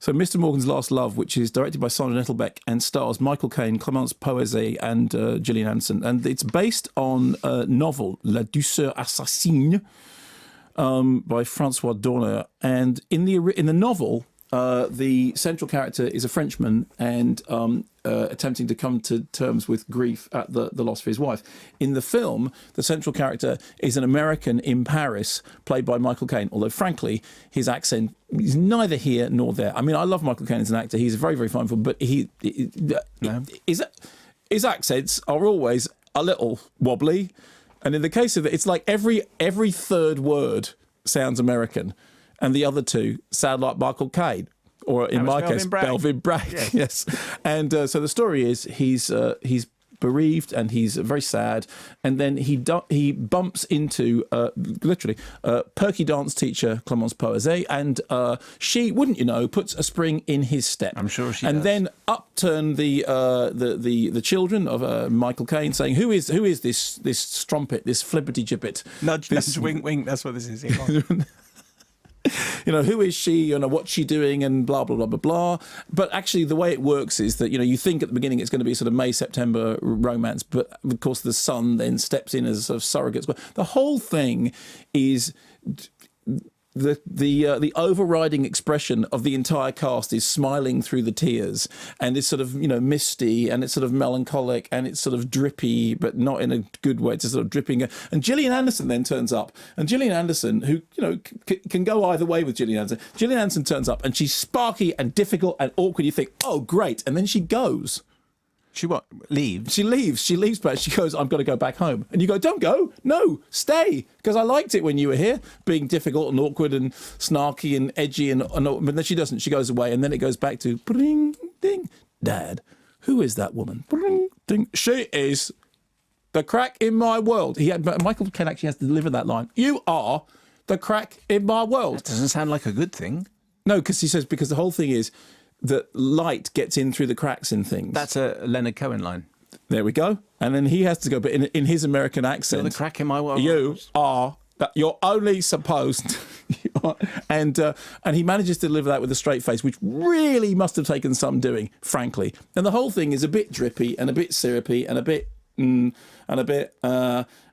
So Mr. Morgan's Last Love, which is directed by Simon Nettlebeck and stars Michael Caine, Clémence Poésy and Gillian Anderson. And it's based on a novel, La Douceur Assassine, by Francois Dorner. And in the novel, the central character is a Frenchman and attempting to come to terms with grief at the loss of his wife. In the film, the central character is an American in Paris, played by Michael Caine, although, frankly, his accent is neither here nor there. I mean, I love Michael Caine as an actor. He's very, very fine, but his accents are always a little wobbly. And in the case of it, it's like every third word sounds American, and the other two sound like Michael Caine, or in my case, Melvyn Bragg. Yes. And so the story is he's bereaved and he's very sad, and then he bumps into literally perky dance teacher Clémence Poésy, and she, wouldn't you know, puts a spring in his step. I'm sure she and does. Then upturn the children of Michael Caine, saying, who is this strumpet, this flippity gibbet, nudge, wink, wink. That's what this is. You know, who is she? You know, what's she doing? And blah, blah, blah, blah, blah. But actually, the way it works is that, you know, you think at the beginning it's going to be sort of May, September romance, but of course the son then steps in as a sort of surrogate. The whole thing is the overriding expression of the entire cast is smiling through the tears, and it's sort of, you know, misty, and it's sort of melancholic, and it's sort of drippy, but not in a good way. It's sort of dripping. And Gillian Anderson then turns up, and Gillian Anderson, who, you know, can go either way with Gillian Anderson. Gillian Anderson turns up, and she's sparky and difficult and awkward. You think, oh, great, and then she goes. She what? Leaves? She leaves, but she goes, I've got to go back home. And you go, don't go. No, stay. Because I liked it when you were here, being difficult and awkward and snarky and edgy. But then she doesn't. She goes away. And then it goes back to, bring, ding, Dad, who is that woman? Bring, ding. She is the crack in my world. Michael Caine actually has to deliver that line. You are the crack in my world. That doesn't sound like a good thing. No, because he says, because the whole thing is, that light gets in through the cracks in things. That's a Leonard Cohen line. There we go. And then he has to go, but in his American accent, you're the crack in my world. You're only supposed. And he manages to deliver that with a straight face, which really must have taken some doing, frankly. And the whole thing is a bit drippy and a bit syrupy and a bit and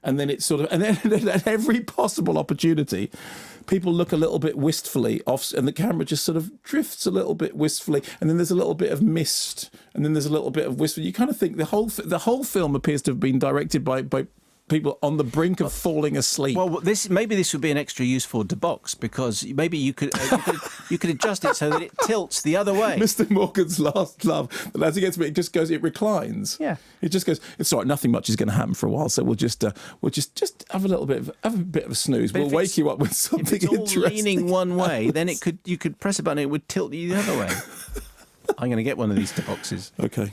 then it's sort of, and then at every possible opportunity, people look a little bit wistfully off, and the camera just sort of drifts a little bit wistfully, and then there's a little bit of mist, and then there's a little bit of wistful. You kind of think the whole film appears to have been directed by people on the brink of falling asleep. Well, maybe this would be an extra use for DeBox, because maybe you could adjust it so that it tilts the other way. Mr. Morgan's Last Love. But as he gets to it, it reclines. Yeah. It just goes. It's all right. Nothing much is going to happen for a while, so we'll just have a bit of a snooze. But we'll wake you up with something interesting. If it's all leaning one way, then you could press a button, it would tilt you the other way. I'm going to get one of these DeBoxes. Okay.